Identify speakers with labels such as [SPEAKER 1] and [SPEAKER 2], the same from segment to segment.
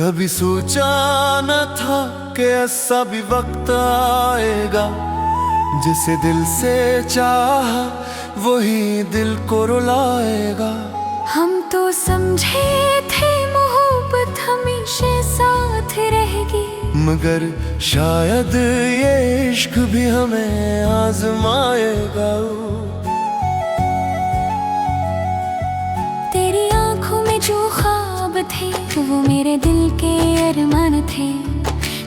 [SPEAKER 1] कभी सोचा न था कि ऐसा भी वक्त आएगा, जिसे दिल से चाहा वही दिल को रुलाएगा।
[SPEAKER 2] हम तो समझे थे मोहब्बत हमेशा साथ रहेगी,
[SPEAKER 1] मगर शायद ये इश्क भी हमें आजमाएगा।
[SPEAKER 2] तेरी आंखों में जो ख्वाब थे वो मेरे दिल के अरमान थे।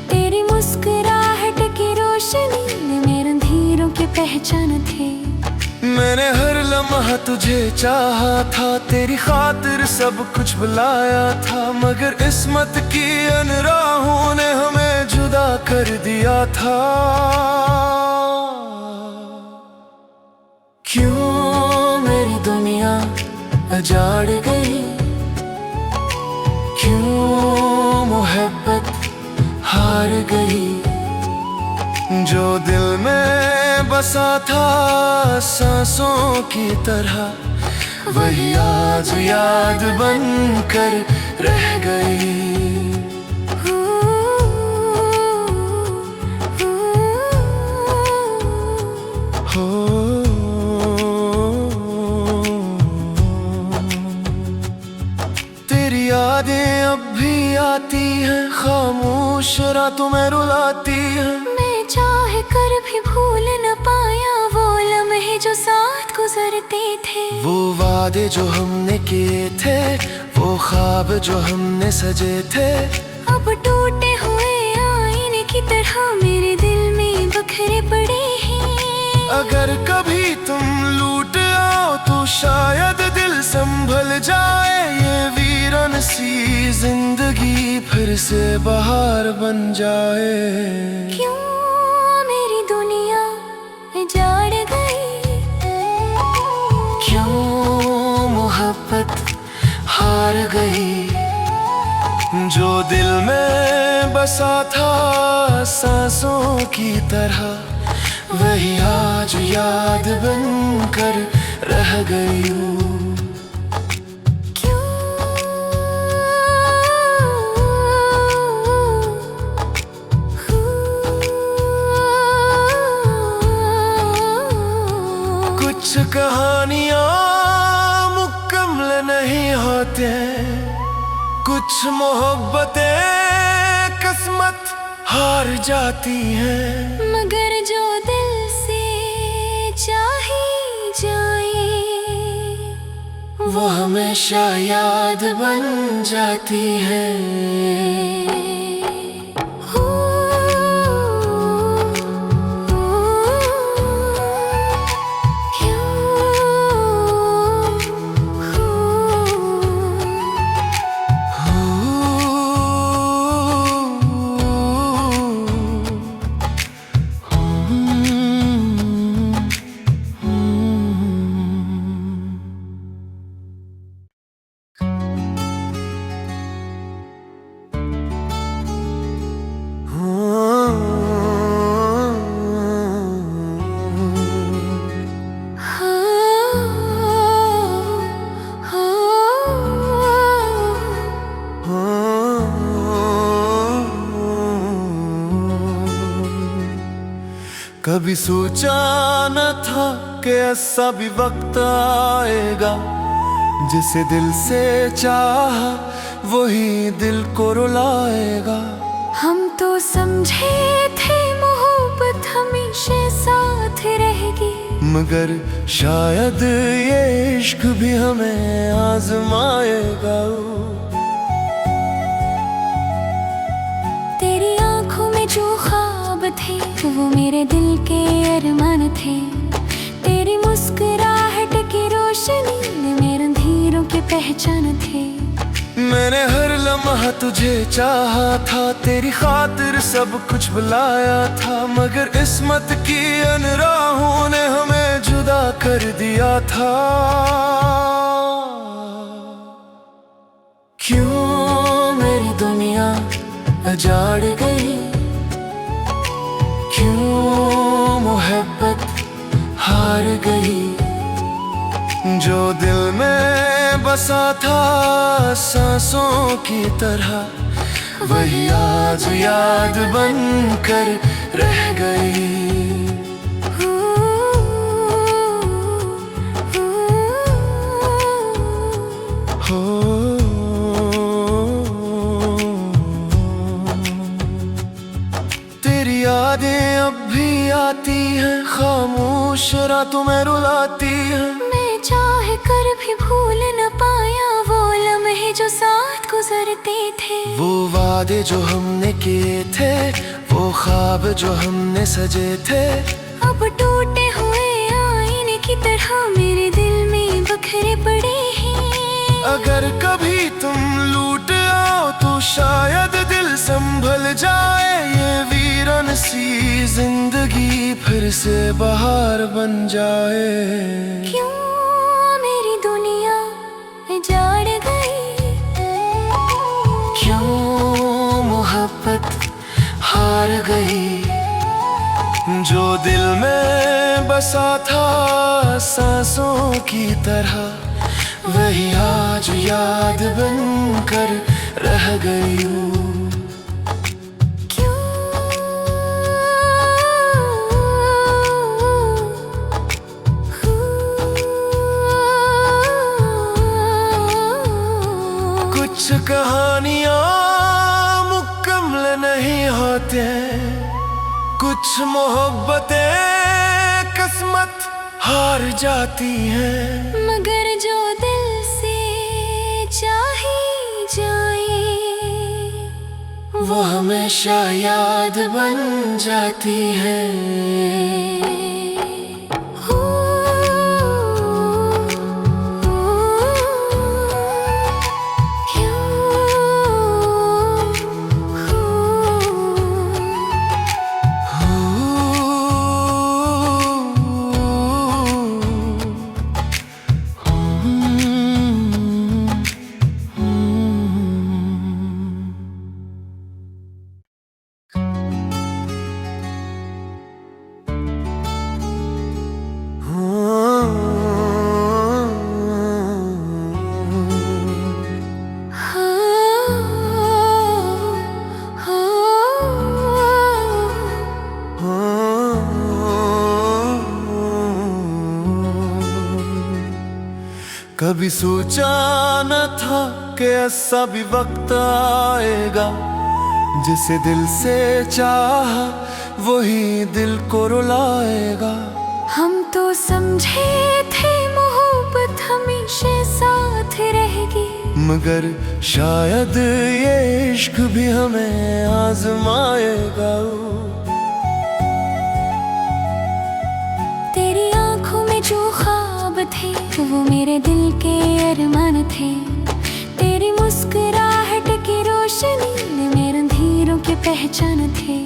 [SPEAKER 2] तेरी मुस्कुराहट की रोशनी में मेरे अंधेरों की पहचान थे।
[SPEAKER 1] मैंने हर लम्हा तुझे चाहा था, तेरी खातिर सब कुछ बुलाया था, मगर किस्मत की अनराहों ने हमें जुदा कर दिया था। क्यों मेरी दुनिया उजाड़ गई, क्यों मोहब्बत हार गई। जो दिल में बसा था सांसों की तरह, वही आज याद बनकर रह गई। तेरी यादें अब भी आती हैं, खामोश रातों में रुलाती हैं।
[SPEAKER 2] मैं चाह कर भी भूल न पाया वो लम्हे जो साथ गुजरते थे।
[SPEAKER 1] वो वादे जो हमने किए थे, वो ख्वाब जो हमने सजे थे,
[SPEAKER 2] अब टूटे हुए आईने की तरह मेरे दिल में बखरे पड़े हैं।
[SPEAKER 1] अगर कभी तुम लूट आओ तो शायद दिल संभल जाए। ये वीरान सी जिंदगी फिर से बहार बन जाए।
[SPEAKER 2] क्यों मेरी दुनिया उजाड़ गई,
[SPEAKER 1] क्यों मोहब्बत हार गई। जो दिल में बसा था सांसों की तरह, वही आज याद बनकर रह गई। कुछ कहानियां मुकम्मल नहीं होते, कुछ मोहब्बतें किस्मत हार जाती हैं।
[SPEAKER 2] मगर जो दिल से चाही जाए
[SPEAKER 1] वो हमेशा याद बन जाती है। कभी सोचा न था कि ऐसा भी वक्त आएगा, जिसे दिल से चाहा वही दिल को रुलाएगा।
[SPEAKER 2] हम तो समझे थे मोहब्बत हमेशा साथ रहेगी,
[SPEAKER 1] मगर शायद ये इश्क भी हमें आजमाएगा।
[SPEAKER 2] तेरी आंखों में जो ख्वाब थे वो मेरे दिल के अरमान थे। तेरी मुस्कुराहट की रोशनी में मेरे अंधेरों की पहचान थे।
[SPEAKER 1] मैंने हर लम्हा तुझे चाहा था, तेरी खातिर सब कुछ बुलाया था, मगर किस्मत की अनराहों ने हमें जुदा कर दिया था। क्यों मेरी दुनिया उजाड़ गई, क्यों मोहब्बत हार गई। जो दिल में बसा था सांसों की तरह, वही आज याद बनकर रह गई। हो तेरी यादें अब भी आती हैं, खामोश रातों में रुलाती हैं।
[SPEAKER 2] मैं चाह कर भी भूल न पाया वो लम्हे जो साथ गुजरते थे।
[SPEAKER 1] वो वादे जो हमने किए थे, वो ख्वाब जो हमने सजे थे,
[SPEAKER 2] अब टूटे हुए आईने की तरह मेरे दिल में बखरे पड़े हैं।
[SPEAKER 1] अगर कभी तुम लूट आओ तो शायद दिल संभल जाए। ये वीरन सी जिंदगी फिर से बहार बन जाए।
[SPEAKER 2] क्यों मेरी दुनिया उजाड़ गई,
[SPEAKER 1] क्यों मोहब्बत हार गई। जो दिल में बसा था सांसों की तरह, वही आज याद बनकर रह गई हूँ। कुछ कहानियाँ मुकम्मल नहीं होते, कुछ मोहब्बतें किस्मत हार जाती हैं।
[SPEAKER 2] मगर जो दिल से चाही जाए
[SPEAKER 1] वो हमेशा याद बन जाती है। कभी सोचा न था कि ऐसा भी वक्त आएगा, जिसे दिल से चाहा वही दिल को रुलाएगा।
[SPEAKER 2] हम तो समझे थे मोहब्बत हमेशा साथ रहेगी,
[SPEAKER 1] मगर शायद ये इश्क भी हमें आजमाएगा।
[SPEAKER 2] तेरी आंखों में जो ख्वाब थे वो मेरे दिल के अरमान थे। तेरी मुस्कुराहट की रोशनी में मेरे अंधेरों की पहचान थे।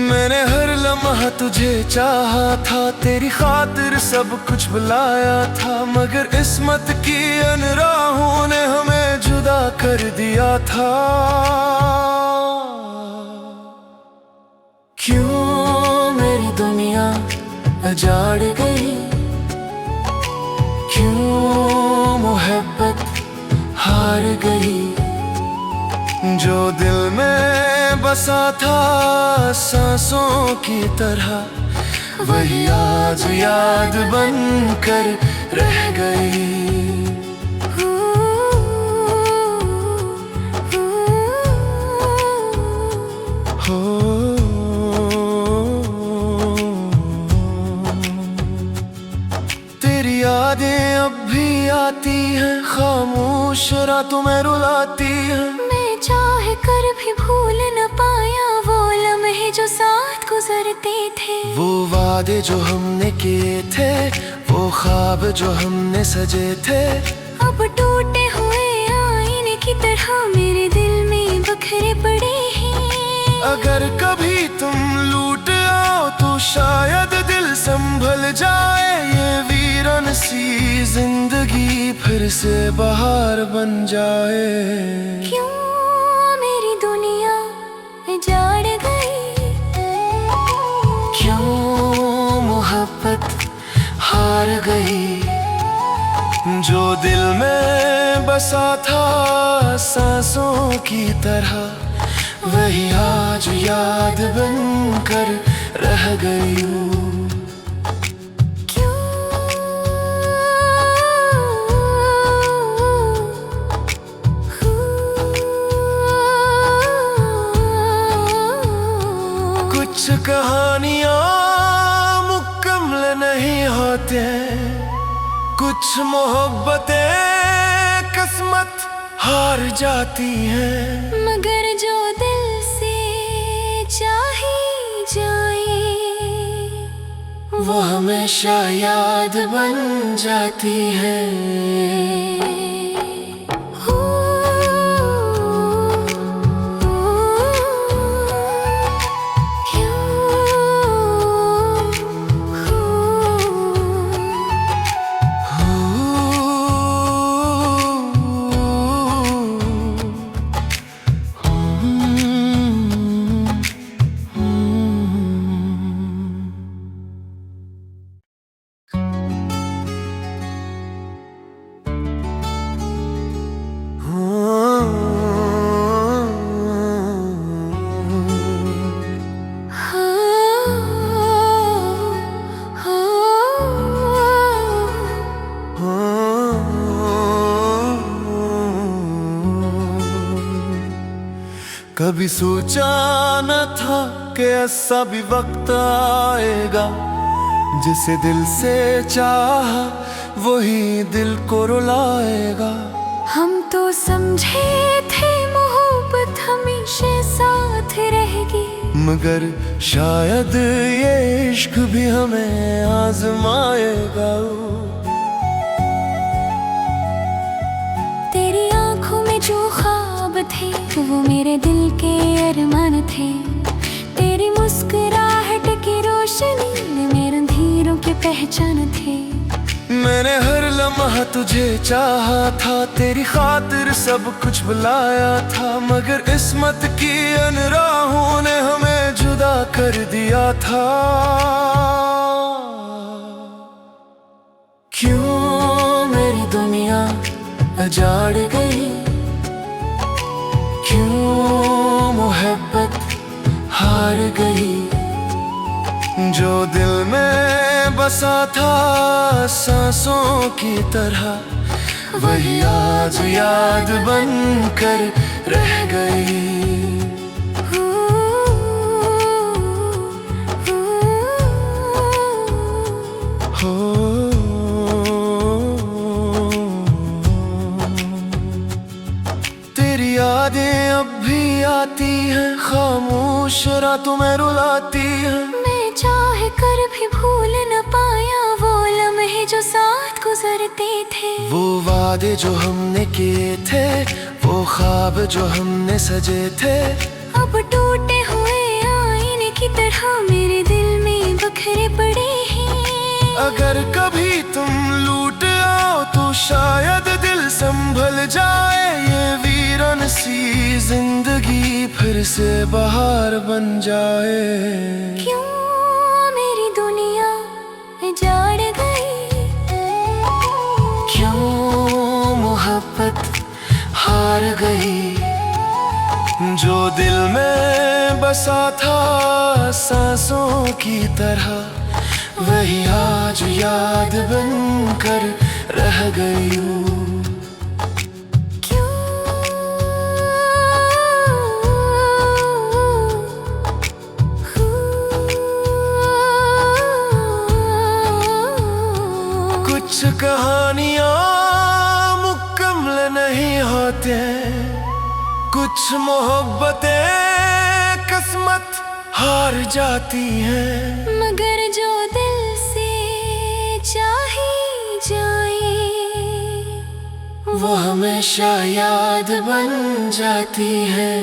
[SPEAKER 1] मैंने हर लम्हा तुझे चाहा था, तेरी खातिर सब कुछ बुलाया था, मगर किस्मत की अन राहों ने हमें जुदा कर दिया था। क्यों मेरी दुनिया उजाड़ गई, क्यों मोहब्बत हार गई। जो दिल में बसा था सांसों की तरह, वही आज याद बनकर रह गई। तेरी यादें अब भी आती हैं, खामोश रातों में रुलाती हैं।
[SPEAKER 2] मैं चाह कर भी भूल न पाया वो लम्हे जो साथ गुजरते थे।
[SPEAKER 1] वो वादे जो हमने किए थे, वो ख्वाब जो हमने सजे थे,
[SPEAKER 2] अब टूटे हुए आईने की तरह मेरे दिल में बखरे पड़े हैं।
[SPEAKER 1] अगर कभी तुम लूट आओ तो शायद दिल संभल जाए। ये वीरन सी जिंदगी फिर से बहार बन जाए।
[SPEAKER 2] क्यों मेरी दुनिया उजाड़ गई,
[SPEAKER 1] क्यों मोहब्बत हार गई। जो दिल में बसा था सांसों की तरह, वही आज याद बनकर रह गई हूँ। कुछ कहानियाँ मुकम्मल नहीं होते, कुछ मोहब्बतें किस्मत हार जाती हैं,
[SPEAKER 2] मगर जो दिल से चाही जाए
[SPEAKER 1] वो हमेशा याद बन जाती है। कभी सोचा न था कि ऐसा भी वक्त आएगा, जिसे दिल से चाहा वही दिल को रुलाएगा।
[SPEAKER 2] हम तो समझे थे मोहब्बत हमेशा साथ रहेगी,
[SPEAKER 1] मगर शायद ये इश्क भी हमें आजमाएगा।
[SPEAKER 2] तेरी आंखों में जो ख्वाब थे वो मेरे दिल के अरमान थे, तेरी मुस्कुराहट की रोशनी में मेरे अंधेरों की पहचान थे।
[SPEAKER 1] मैंने हर लम्हा तुझे चाहा था, तेरी खातिर सब कुछ बुलाया था, मगर किस्मत की अन राहों ने हमें जुदा कर दिया था। क्यों मेरी दुनिया उजाड़ गई, क्यों मोहब्बत हार गई, जो दिल में बसा था सांसों की तरह वही आज याद बनकर रह गई। तेरी यादें अब भी आती हैं, खामोश रातों में रुलाती हैं।
[SPEAKER 2] मैं चाह कर भी भूल न पाया वो लम्हे जो साथ गुजरते थे,
[SPEAKER 1] वो वादे जो हमने किए थे, वो ख्वाब जो हमने सजे थे,
[SPEAKER 2] अब टूटे हुए आईने की तरह मेरे दिल में बखरे पड़े हैं।
[SPEAKER 1] अगर कभी तुम लूट आओ तो शायद दिल संभल जाए, ये वीरान सी जिंदगी फिर से बहार बन जाए।
[SPEAKER 2] क्यों मेरी दुनिया उजाड़ गई,
[SPEAKER 1] क्यों मोहब्बत हार गई, जो दिल में बसा था सांसों की तरह वही आज याद बनकर रह गई हूँ। कुछ कहानियाँ मुकम्मल नहीं होते, कुछ मोहब्बतें किस्मत हार जाती हैं,
[SPEAKER 2] मगर जो दिल से चाही जाए
[SPEAKER 1] वो हमेशा याद बन जाती है।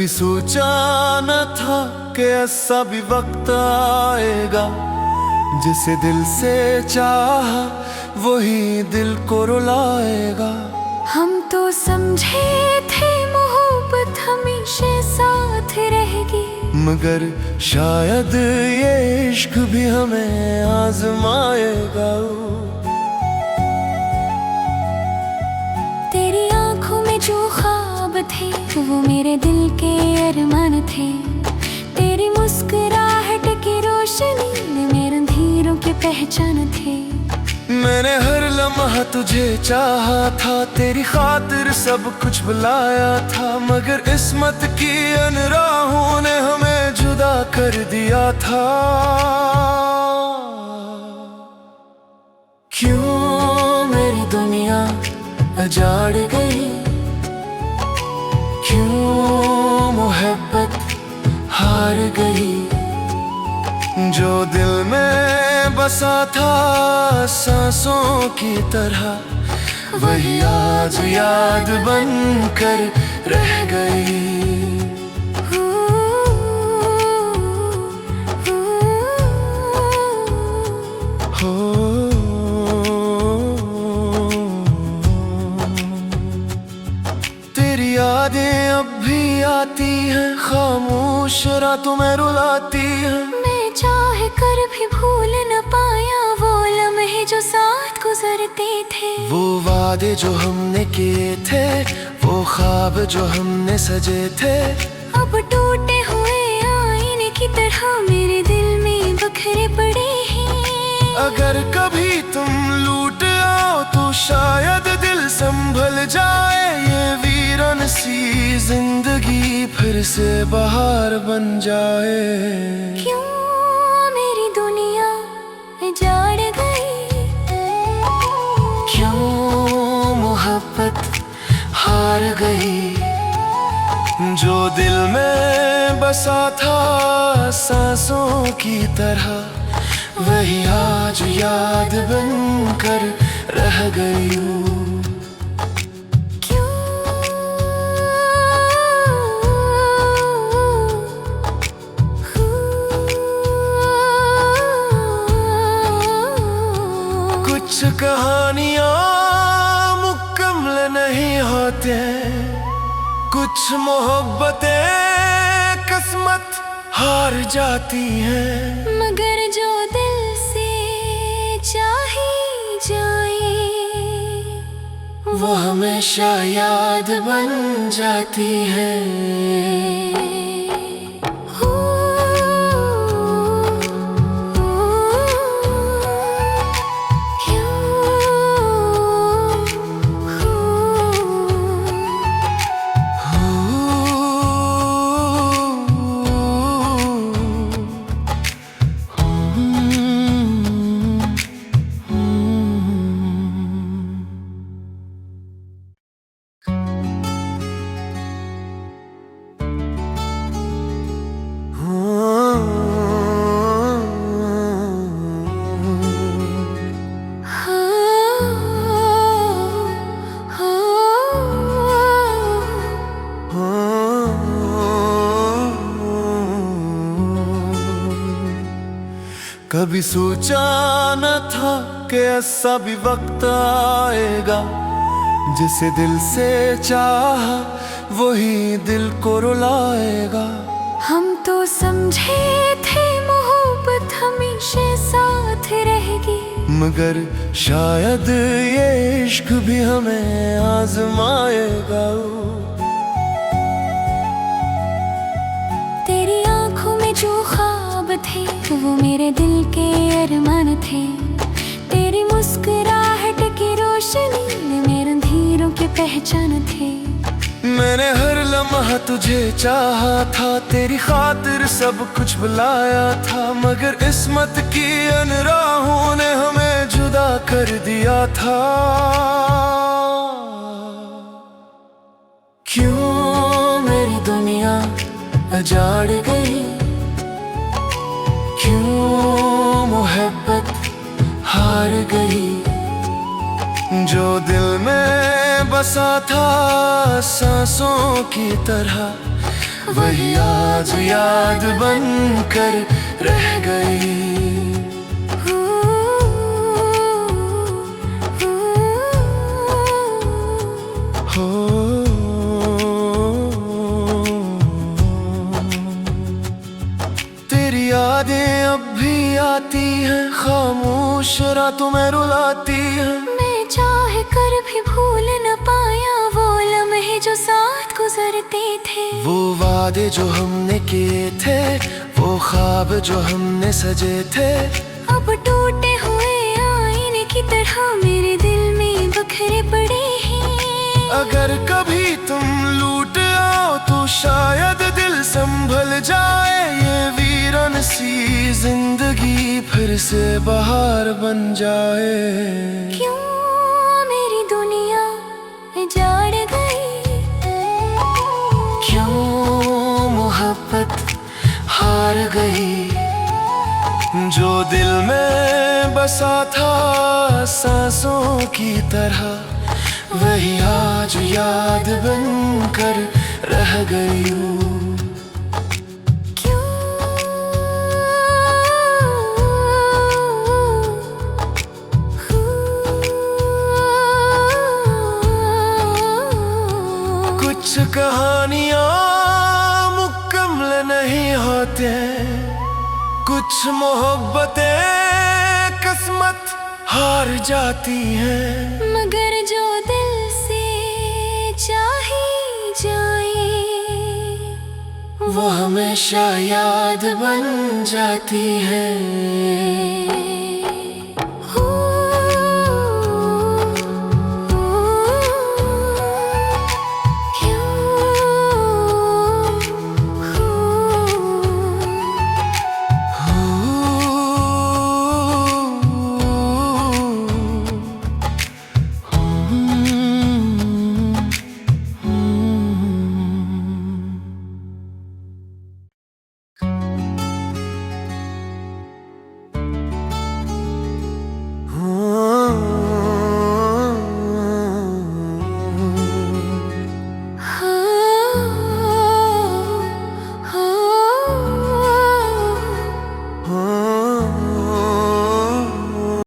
[SPEAKER 1] कभी सोचा न था कि ऐसा भी वक्त आएगा, जिसे दिल से चाहा वही दिल को रुलाएगा।
[SPEAKER 2] हम तो समझे थे मोहब्बत हमेशा साथ रहेगी,
[SPEAKER 1] मगर शायद ये इश्क भी हमें आजमाएगा।
[SPEAKER 2] तेरी आंखों में जो ख्वाब थे वो मेरे दिल के अरमान थे। तेरी मुस्कुराहट की रोशनी में मेरे अंधेरों की पहचान थे।
[SPEAKER 1] मैंने हर लम्हा तुझे चाहा था, तेरी खातिर सब कुछ बुलाया था, मगर किस्मत की अनराहों ने हमें जुदा कर दिया था। क्यों मेरी दुनिया उजाड़ गई, क्यों मोहब्बत हार गई। जो दिल में बसा था सांसों की तरह, वही आज याद बनकर रह गई। तेरी यादें अब भी आती हैं, खामोश रातों में रुलाती हैं।
[SPEAKER 2] मैं चाह कर भी भूल न पाया वो लम्हे जो साथ गुजरते थे।
[SPEAKER 1] वो वादे जो हमने किए थे, वो ख्वाब जो हमने सजे थे,
[SPEAKER 2] अब टूटे हुए आईने की तरह मेरे दिल में बिखरे पड़े हैं।
[SPEAKER 1] अगर कभी तुम लूट आओ तो शायद दिल संभल जाए। ये वीरान सी जिंदगी फिर से बहार बन जाए।
[SPEAKER 2] क्यों मेरी दुनिया उजाड़ गई,
[SPEAKER 1] क्यों मोहब्बत हार गई। जो दिल में बसा था सांसों की तरह, वही आज याद बनकर रह गई। कुछ कहानियां मुकम्मल नहीं होते, कुछ मोहब्बतें किस्मत हार जाती हैं।
[SPEAKER 2] मगर जो दिल से चाही जाए
[SPEAKER 1] वो हमेशा याद बन जाती है। कभी सोचा न था कि ऐसा भी वक्त आएगा, जिसे दिल से चाहा वही दिल को रुलाएगा।
[SPEAKER 2] हम तो समझे थे मोहब्बत हमेशा साथ रहेगी,
[SPEAKER 1] मगर शायद ये इश्क भी हमें आजमाएगा।
[SPEAKER 2] तेरी आंखों में जो ख्वाब थे वो मेरे दिल के अरमान थे। तेरी मुस्कुराहट की रोशनी में मेरे अंधेरों की पहचान थे।
[SPEAKER 1] मैंने हर लम्हा तुझे चाहा था, तेरी खातिर सब कुछ बुलाया था, मगर किस्मत की अनराहों ने हमें जुदा कर दिया था। क्यों मेरी दुनिया उजाड़ गई, क्यों मोहब्बत हार गई। जो दिल में बसा था सांसों की तरह, वही आज याद बनकर रह गई। हो तेरी यादें अब भी आती हैं, खामोश रातों में रुलाती हैं।
[SPEAKER 2] मैं चाह कर भी भूल न पाया वो लम्हे जो साथ गुजरते थे।
[SPEAKER 1] वो वादे जो हमने किए थे, वो ख्वाब जो हमने सजे थे,
[SPEAKER 2] अब टूटे हुए आईने की तरह मेरे दिल में बखरे पड़े हैं।
[SPEAKER 1] अगर कभी तुम लूट आओ तो शायद दिल संभल जाए। ये वीरन सी जिंदगी फिर से बहार बन जाए।
[SPEAKER 2] क्यों मेरी दुनिया उजाड़ गई,
[SPEAKER 1] क्यों मोहब्बत हार गई। जो दिल में बसा था सांसों की तरह, वही आज याद बनकर रह गई हूँ। कुछ कहानियाँ मुकम्मल नहीं होते, कुछ मोहब्बतें किस्मत हार जाती हैं।
[SPEAKER 2] मगर जो दिल से चाही जाए
[SPEAKER 1] वो हमेशा याद बन जाती है।